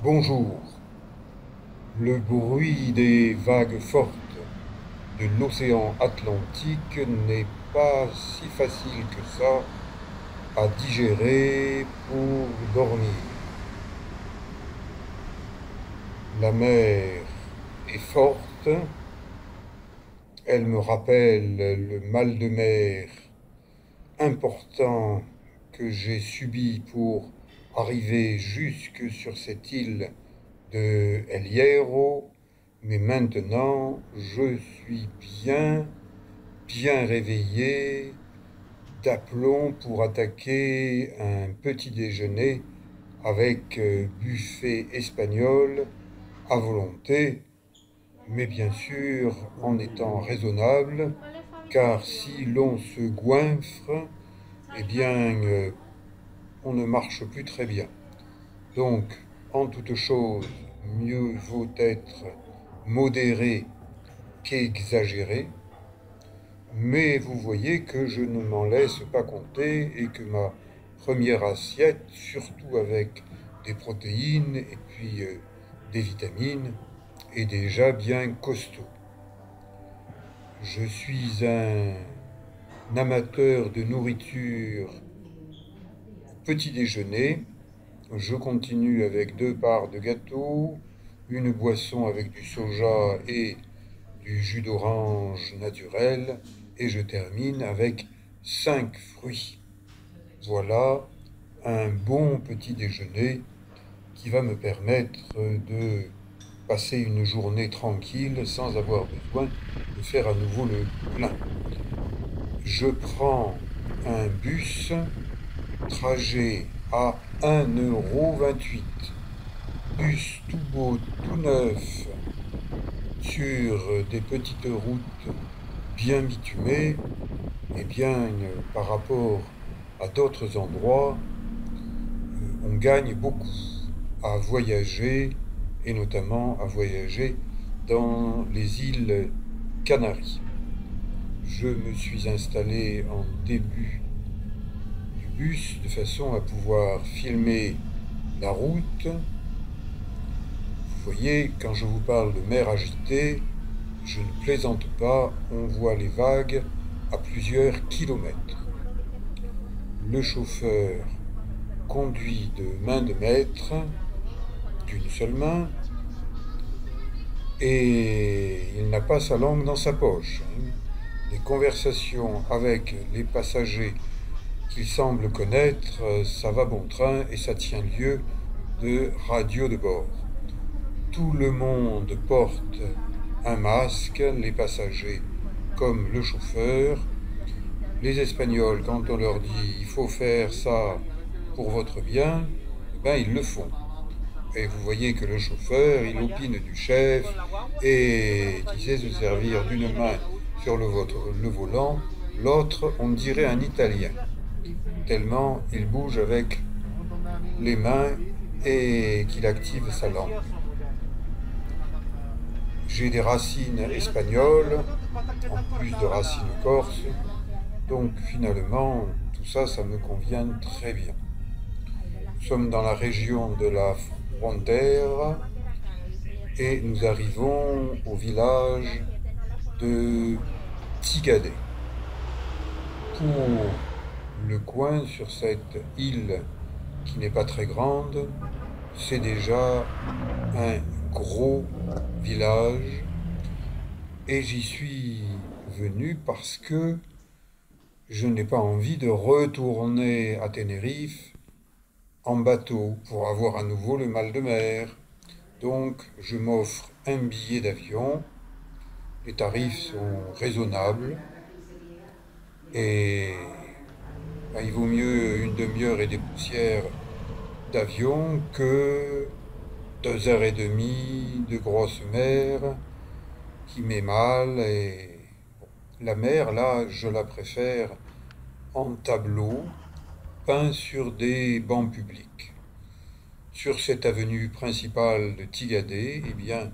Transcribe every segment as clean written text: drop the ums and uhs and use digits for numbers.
Bonjour. Le bruit des vagues fortes de l'océan Atlantique n'est pas si facile que ça à digérer pour dormir. La mer est forte, elle me rappelle le mal de mer important que j'ai subi pour arriver jusque sur cette île de El Hierro, mais maintenant je suis bien réveillé, d'aplomb pour attaquer un petit déjeuner avec buffet espagnol à volonté, mais bien sûr en étant raisonnable, car si l'on se goinfre, eh bien on ne marche plus très bien. Donc, en toute chose, mieux vaut être modéré qu'exagéré, mais vous voyez que je ne m'en laisse pas compter et que ma première assiette, surtout avec des protéines et puis des vitamines, est déjà bien costaud. Je suis un amateur de nourriture petit déjeuner. Je continue avec 2 parts de gâteau, une boisson avec du soja et du jus d'orange naturel, et je termine avec 5 fruits. Voilà un bon petit déjeuner qui va me permettre de passer une journée tranquille sans avoir besoin de faire à nouveau le plein. Je prends un bus, trajet à 1,28 €, bus tout beau, tout neuf, sur des petites routes bien bitumées, et bien par rapport à d'autres endroits, on gagne beaucoup à voyager, et notamment à voyager dans les îles Canaries. Je me suis installé en début du bus de façon à pouvoir filmer la route. Vous voyez, quand je vous parle de mer agitée, je ne plaisante pas, on voit les vagues à plusieurs kilomètres. Le chauffeur conduit de main de maître, d'une seule main, et il n'a pas sa langue dans sa poche. Les conversations avec les passagers qu'il semble connaître, ça va bon train et ça tient lieu de radio de bord. Tout le monde porte un masque, les passagers comme le chauffeur. Les Espagnols, quand on leur dit il faut faire ça pour votre bien, eh ben ils le font. Et vous voyez que le chauffeur, il opine du chef et il sait se servir d'une main sur le volant, l'autre, on dirait un Italien, tellement il bouge avec les mains et qu'il active sa langue. J'ai des racines espagnoles, en plus de racines corses, donc finalement, tout ça, ça me convient très bien. Nous sommes dans la région de la Frontera et nous arrivons au village de Tigadé. Pour le coin sur cette île qui n'est pas très grande, c'est déjà un gros village et j'y suis venu parce que je n'ai pas envie de retourner à Tenerife en bateau pour avoir à nouveau le mal de mer. Donc je m'offre un billet d'avion, les tarifs sont raisonnables et ben, il vaut mieux une demi-heure et des poussières d'avion que 2 heures et demie de grosse mer qui met mal. Et bon, la mer, là, je la préfère en tableau, peint sur des bancs publics. Sur cette avenue principale de Tigadé, eh bien,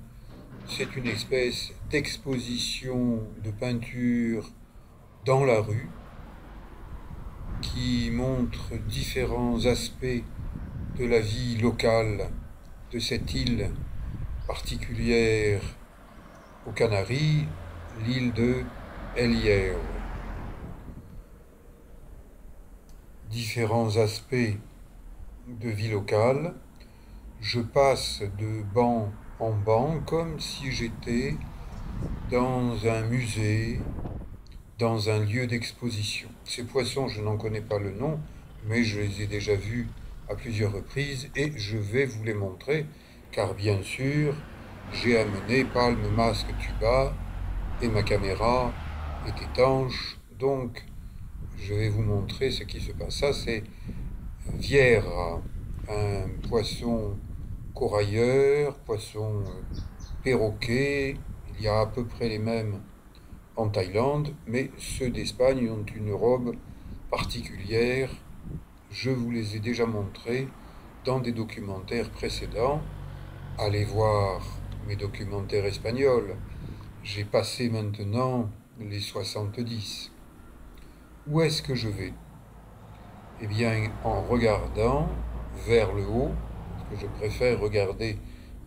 c'est une espèce d'exposition de peinture dans la rue qui montre différents aspects de la vie locale de cette île particulière aux Canaries, l'île de El Hierro. Différents aspects de vie locale. Je passe de banc en banc comme si j'étais dans un musée, dans un lieu d'exposition. Ces poissons, je n'en connais pas le nom, mais je les ai déjà vus à plusieurs reprises et je vais vous les montrer, car bien sûr, j'ai amené palme, masque, tuba et ma caméra est étanche, donc je vais vous montrer ce qui se passe. Ça, c'est Viera, un poisson corailleur, poisson perroquet. Il y a à peu près les mêmes en Thaïlande, mais ceux d'Espagne ont une robe particulière. Je vous les ai déjà montrés dans des documentaires précédents. Allez voir mes documentaires espagnols. J'ai passé maintenant les 70. Où est-ce que je vais? Eh bien, en regardant vers le haut, parce que je préfère regarder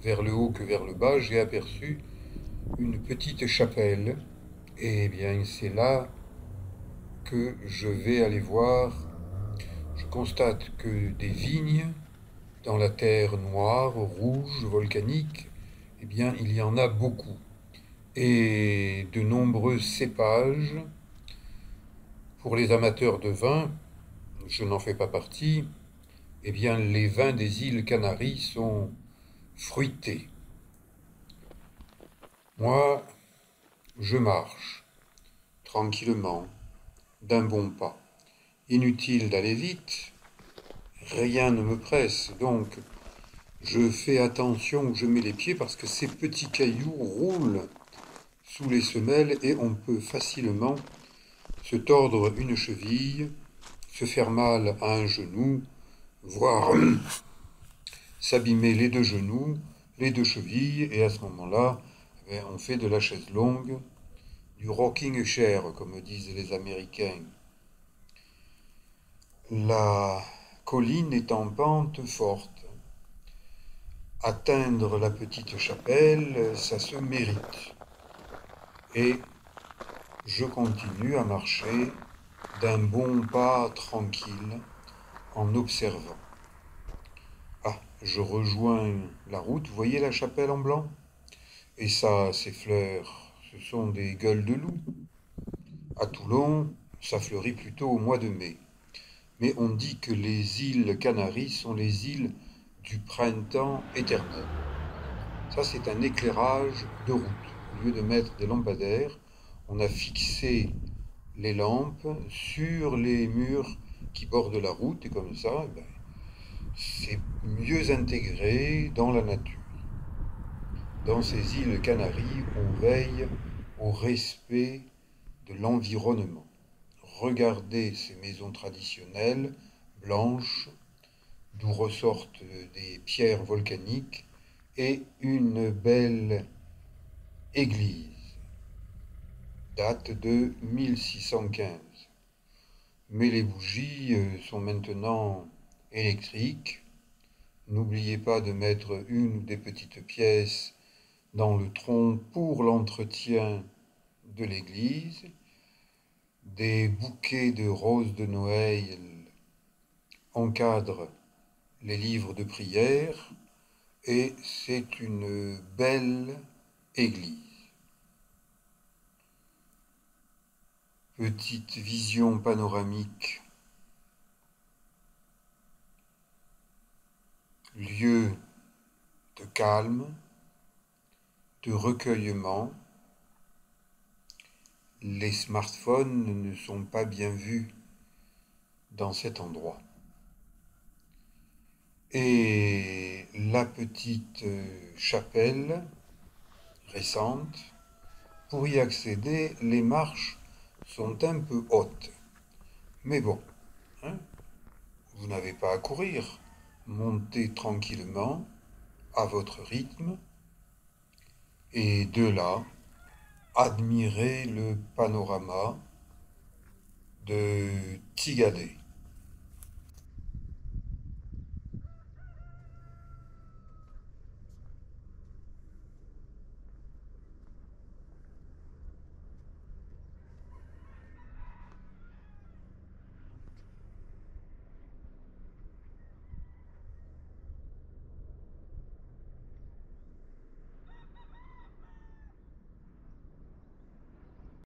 vers le haut que vers le bas, j'ai aperçu une petite chapelle. Et eh bien, c'est là que je vais aller voir. Je constate que des vignes dans la terre noire, rouge, volcanique, eh bien, il y en a beaucoup. Et de nombreux cépages. Pour les amateurs de vin, je n'en fais pas partie, eh bien, les vins des îles Canaries sont fruités. Moi, je marche tranquillement, d'un bon pas. Inutile d'aller vite, rien ne me presse, donc je fais attention où je mets les pieds parce que ces petits cailloux roulent sous les semelles et on peut facilement se tordre une cheville, se faire mal à un genou, voire s'abîmer les deux genoux, les deux chevilles, et à ce moment-là, on fait de la chaise longue, du rocking chair, comme disent les Américains. La colline est en pente forte. Atteindre la petite chapelle, ça se mérite. Et je continue à marcher d'un bon pas tranquille en observant. Ah, je rejoins la route, vous voyez la chapelle en blanc? Et ça, ces fleurs, ce sont des gueules de loup. À Toulon, ça fleurit plutôt au mois de mai. Mais on dit que les îles Canaries sont les îles du printemps éternel. Ça, c'est un éclairage de route. Au lieu de mettre des lampadaires, on a fixé les lampes sur les murs qui bordent la route, et comme ça, c'est mieux intégré dans la nature. Dans ces îles Canaries, on veille au respect de l'environnement. Regardez ces maisons traditionnelles, blanches, d'où ressortent des pierres volcaniques, et une belle église, date de 1615. Mais les bougies sont maintenant électriques. N'oubliez pas de mettre une ou des petites pièces dans le tronc pour l'entretien de l'église. Des bouquets de roses de Noël encadrent les livres de prière et c'est une belle église. Petite vision panoramique, lieu de calme, de recueillement. Les smartphones ne sont pas bien vus dans cet endroit. Et la petite chapelle récente, pour y accéder, les marches sont un peu hautes. Mais bon, hein, vous n'avez pas à courir. Montez tranquillement, à votre rythme, et de là, admirez le panorama de Tigadé.